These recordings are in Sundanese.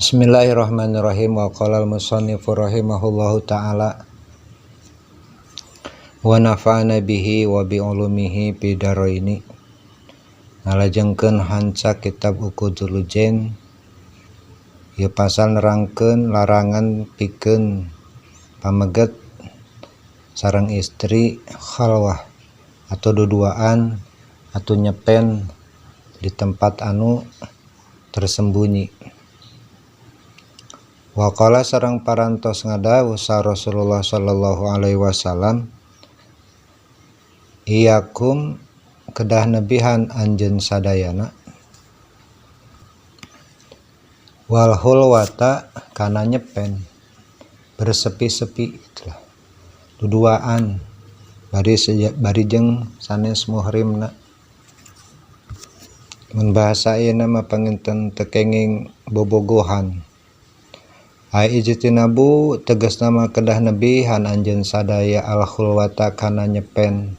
Bismillahirrahmanirrahim. Wa qala al-musannifu rahimahullahu ta'ala wa nafa'ana bihi wa bi ulumihi bidaraini. Ngalajengkeun hanca kitab Uqudul Jen ieu pasal nerangkeun larangan pikeun pameget sareng istri khalwah atau duduaan atau nyepen di tempat anu tersembunyi. Wa qala sareng parantos ngadawuh sa Rasulullah sallallahu alaihi wasallam, iyakum kedah nebihan anjeun sadayana wal hulwata kana nyepen bersepi-sepi itulah duduaan bari jeung sanes muhrimna. Mun bahasa ieu mah panginten teu kenging bobogohan. Ai ijtinabu tegasna mah kedah nebihan anjeun sadaya al khulwata kana nyepen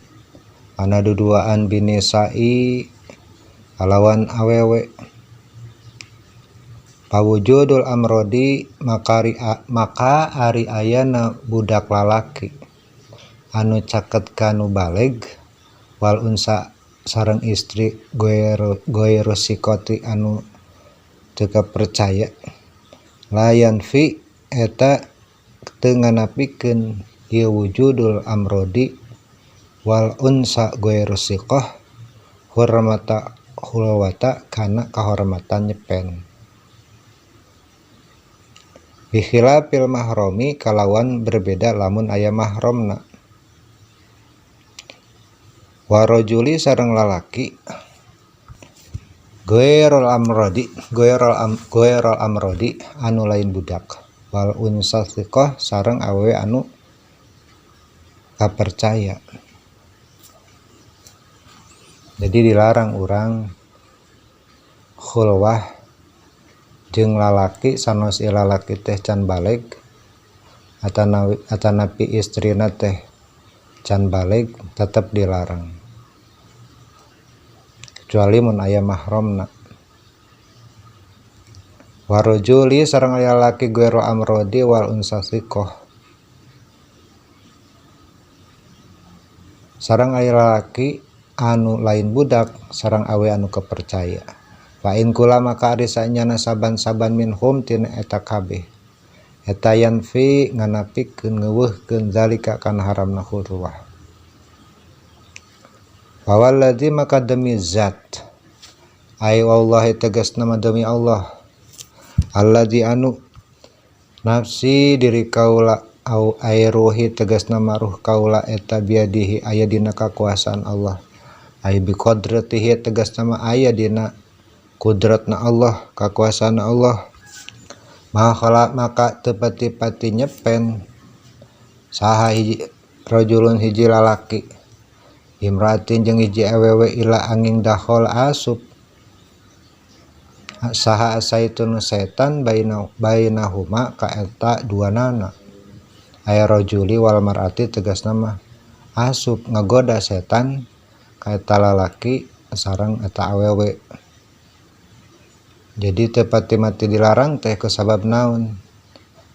ana duduaan binisai kalawan awewe. Pawujudul amrodi maka ari ayana budak lalaki anu caket kanu baleg wal unsa sareng istri goero sikoti anu teu percaya layan fi eta teu nganapikeun ieu wujudul amrodi wal unsa goero siqah hurmata hulwata kana kahormatan nyepen bikhilafil mahromi kalawan berbeda lamun aya mahromna. Warojuli sareng lalaki goerol amrodi anu lain budak wal unsa siqah sareng awewe anu kapercaya. Jadi dilarang urang khulwah jeung lalaki sanos lalaki teh can baleg atanapi istrina teh can baleg tetep dilarang kecuali mun aya mahromna. Warojuli sareng aya lalaki goero amrodi wal unsa siqah sareng aya lalaki anu lain budak sareng awe anu kepercaya. Fa in kula maka ari sanyana saban-saban minhum tina eta kabeh eta yanfi nganapikeun ngeuweuhkeun zalika kana haramna khulwah. Fawalladzi maka demi zat ay wallahi tegasna demi Allah alladzi anu nafsi diri kaula au ay ruhi tegasna maruh kaula eta biadihi aya dina kakuasaan Allah ay biqadratihi tegasna ma aya dina kudratna Allah kakuasaan Allah maka teu pati-pati nyepen saha hiji rajulun hiji lalaki imratin jeung hiji awewe ila angin dahol asup saha asaitun setan bainahuma ka eta duanana aya rajuli wal mar'ati tegasna mah asup ngagoda setan ka eta lalaki sareng eta awewe. Jadi teu pati-mati dilarang teh ku sabab naon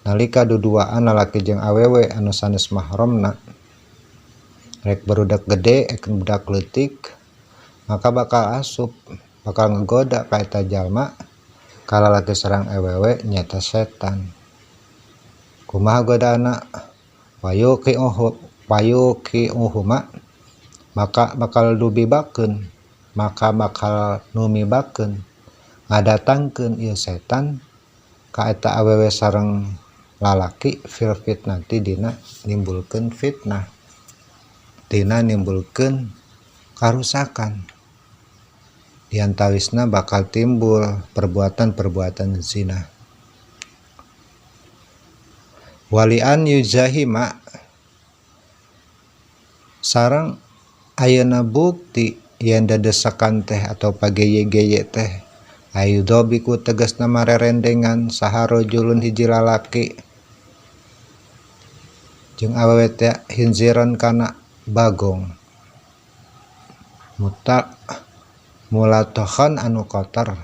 nalika duduaan lalaki jeung awewe anu sanes mahromna rek barudak gede ekeun budak leutik maka bakal asup bakal ngegoda ka eta jalma ka lalaki sareng awewe nyata setan. Kumaha godana wayuqiuhuma maka bakal numibakeun ngadatangkeun ieu setan ka eta awewe sareng lalaki fil fitnati dina nimbulkeun fitnah dina nimbulkeun karusakan diantawisna bakal timbul perbuatan-perbuatan zina. Walian yuzahima sareng ayeuna bukti yen dadesakan teh atau pageye-geye teh ayudobiku tegasna marerendengan saha rajulun hiji lalaki jeung awewe teh hinziran kana bagong mulatohan anu kotor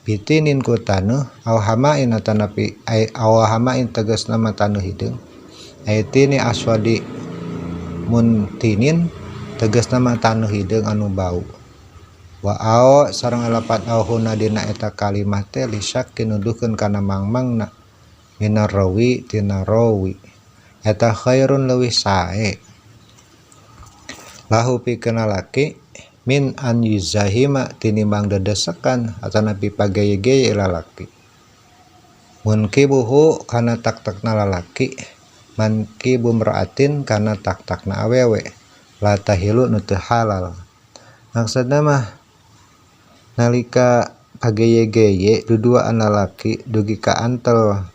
bitinin ku taneuh aw hamain atanapi aw hamain tegasna mah taneuh hideung aitini aswadi mun tinin tegasna mah taneuh hideung anu bau wa ao sareng lapat auhuna dina eta kalimat teh lisyak kinuduhkeun kana mangmangna minar rawi tina rawi eta khairun leuwih sae lahu pikeun lalaki min an yuzahima tinimbang dedesekan atanapi pageye-geye lalaki mun kibuhu kana tak-takna lalaki man kibu mraatin kana tak-takna awewe la tahilu nu teu halal maksudna mah nalika pageye-geye duduaan lalaki dugi ka antel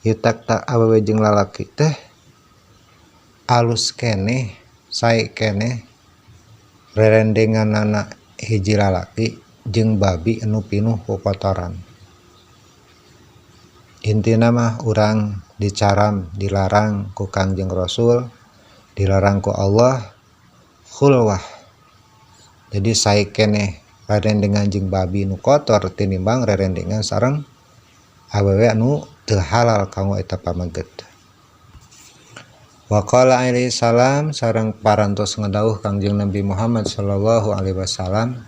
ieu tak awewe jeung lalaki teh alus keneh sae keneh rerendenganana hiji lalaki jeung babi anu pinuh ku kotoran intina mah urang dicaram dilarang ku Kangjeng Rasul dilarang ku Allah khulwah jadi sae keneh rerendengan jeung babi nu kotor tinimbang rerendengan sareng awewe anu teu halal kanggo eta pamaget. Wa qala alaihi salam sareng parantos ngadawuh Kangjeng Nabi Muhammad sallallahu alaihi wasallam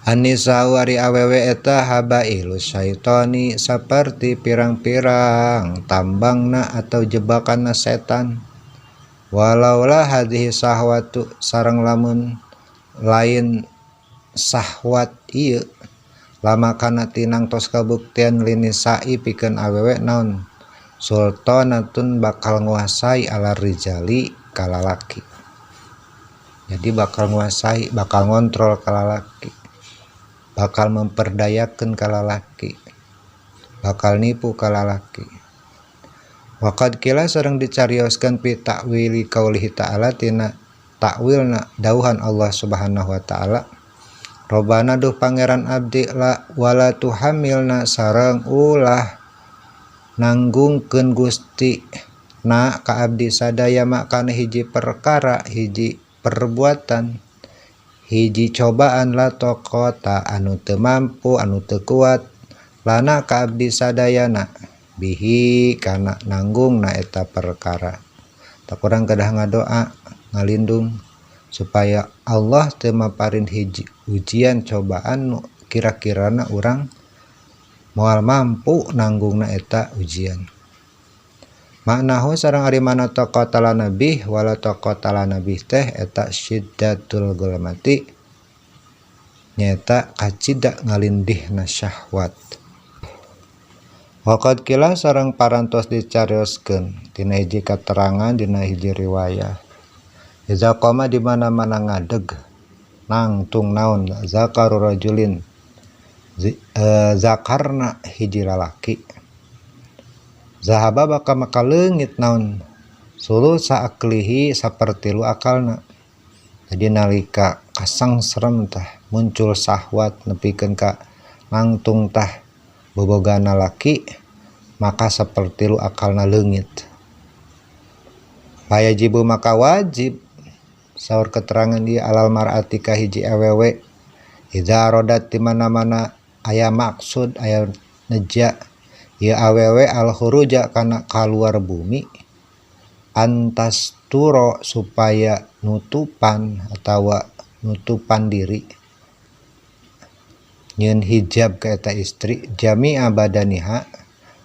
An-nisa'u ari awewe eta habailu syaitani saperti pirang-pirang tambangna atau jebakanna setan walaulah hadhihi sahwatu sareng lamun lain sahwat ieu lama kana tinang tos kabuktian linisai pikeun awewe naon sultanatun bakal nguasai ala rijali ka lalaki jadi bakal nguasai bakal ngontrol ka lalaki bakal memperdayakeun ka lalaki bakal nipu ka lalaki waqad kila sareng dicarioskeun pi ta'wili qaulihi ta'ala tina ta'wilna dauhan Allah Subhanahu wa taala Robana duh pangeran abdi la wala tuhamilna sareng ulah nanggungkeun Gusti na ka abdi sadaya makana hiji perkara hiji perbuatan hiji cobaan la taqata anu teu mampu anu teu kuat lana ka abdi sadayana bihi kana nanggungna eta perkara tak urang kedah ngadoa ngalindung supaya Allah teu maparin hiji ujian cobaan nu kira-kirana urang moal mampu nanggungna eta ujian maknahu sareng ari mana taqatala nabi wala taqatala nabi teh eta syiddatul gulmati nyata kacida ngalindihna syahwat waqad kila sareng parantos dicarioskeun tina hiji katerangan dina hiji riwayah iza qoma di mana-mana ngadeg nangtung naon zakaru rajulin zakarna hiji lalaki zahaba baka makaleungit naon sulu saaklihi sapertilu akalna jadi nalika kasangsrem tah muncul sahwat nepikeun ka nangtung tah bobogana laki maka sapertilu akalna leungit payajibu maka wajib saur keterangan di alal mar'ati ka hiji awewe idza rodat di mana-mana aya maksud aya neja ieu awewe al khuruja kana kaluar bumi antas turo supaya nutupan atawa nutupan diri nyeun hijab ka eta istri jami'a badaniha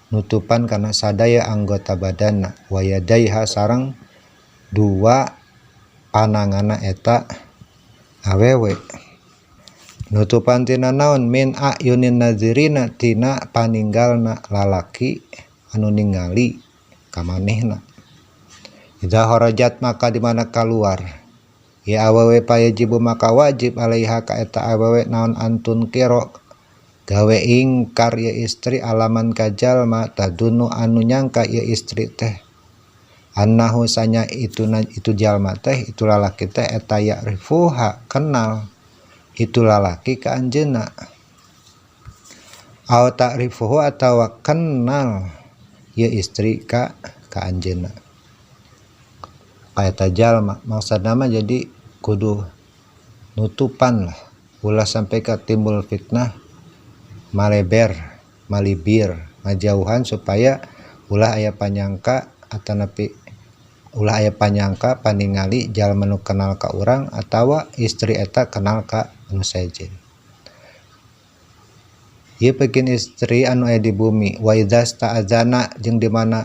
nutupan kana sadaya anggota badanna wa yadaiha sareng dua panangana eta awewe nutupan tina naon min ayunin nazirina tina paninggalna lalaki anu ningali ka manehna idza kharajat maka di mana keluar ya awewe payajibu maka wajib alaiha ka eta awewe naon antun kiro gawe ingkar ya istri alaman ka jalma tadunu anu nyangka ya istri teh annahu sanya itu jalma teh itu lalaki teh eta ya'rifuha kenal itu lalaki ka anjeunna aw ta'rifuhu atawa kenal ya istri ka anjeunna ka eta jalma maksudna mah jadi kudu nutupan lah ulah sampai ke timbul fitnah malibir ngajauhan supaya ulah aya panyangka atau napi ulah aya panyangka paningali jalma nu kenal ka urang atawa istri eta kenal ka anu sejen. Ieu pikeun istri anu aya di bumi. Wa idza sta'adzana jeung di mana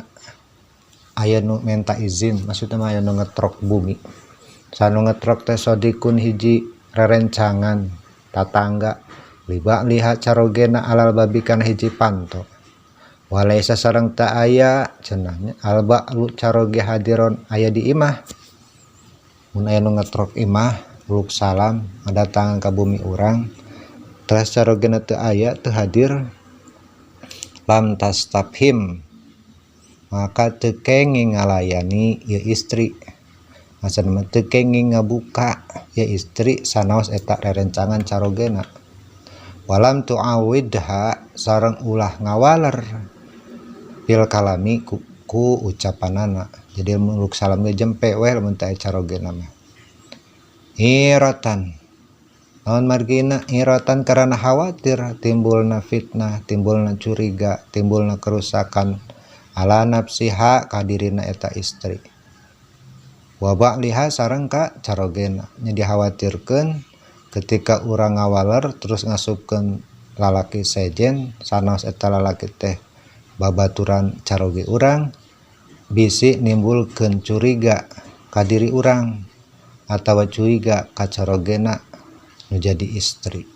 aya nu minta izin, maksudna mah aya nu ngetrok bumi. Sanu ngetrok teh sodikun hiji rerencangan tatangga liba lihat carogena alal babi kana hiji panto. Walaisa sareng ta aya cenahnya alba lu caroge hadiron aya di imah. Mun aya nu ngetrok imah uluk salam ngadatang ka bumi urang. Teras carogena teu aya teu hadir lam tastafhim maka teu kenging ngalayani ieu istri maksudna teu kenging ngabuka ya istri sanaos eta rerencangan carogena walam tuawidha sareng ulah ngawaler fil kalami ku ucapanana jadi muluk salam ge jempe we lamun teu carogena mah iratan naon margina iratan karena khawatir timbulna fitnah timbulna curiga timbulna kerusakan ala nafsiha kadirina eta istri wa ba'liha sareng ka carogena nya dikhawatirkeun ketika urang ngawaler terus ngasupkeun lalaki sejen sanaos eta lalaki teh babaturan caroge urang bisi nimbulkeun curiga ka diri urang atawa curiga ka carogena nu jadi istri.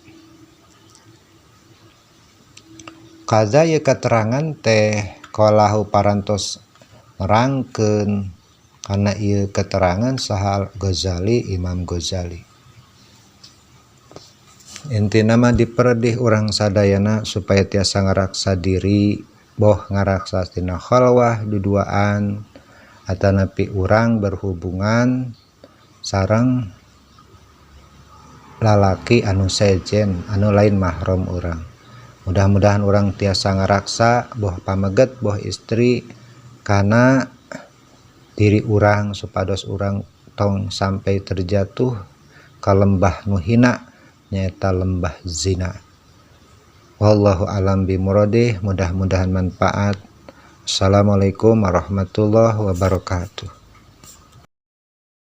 Kaza ye keterangan teh qalahu parantos nerangkeun kana ieu keterangan saha Ghazali Imam Ghazali. Intina mah diperdih urang sadayana supaya tiasa ngaraksa diri boh ngaraksa tina khalwah duduaan atanapi urang berhubungan sareng lalaki anu sejen anu lain mahram urang. Mudah-mudahan urang tiasa ngaraksa boh pameget boh istri kana diri urang supados urang tong sampai terjatuh ka lembah nu hina nyaeta lembah zina. Wallahu alam bimuradih, mudah-mudahan manfaat. Assalamualaikum warahmatullahi wabarakatuh.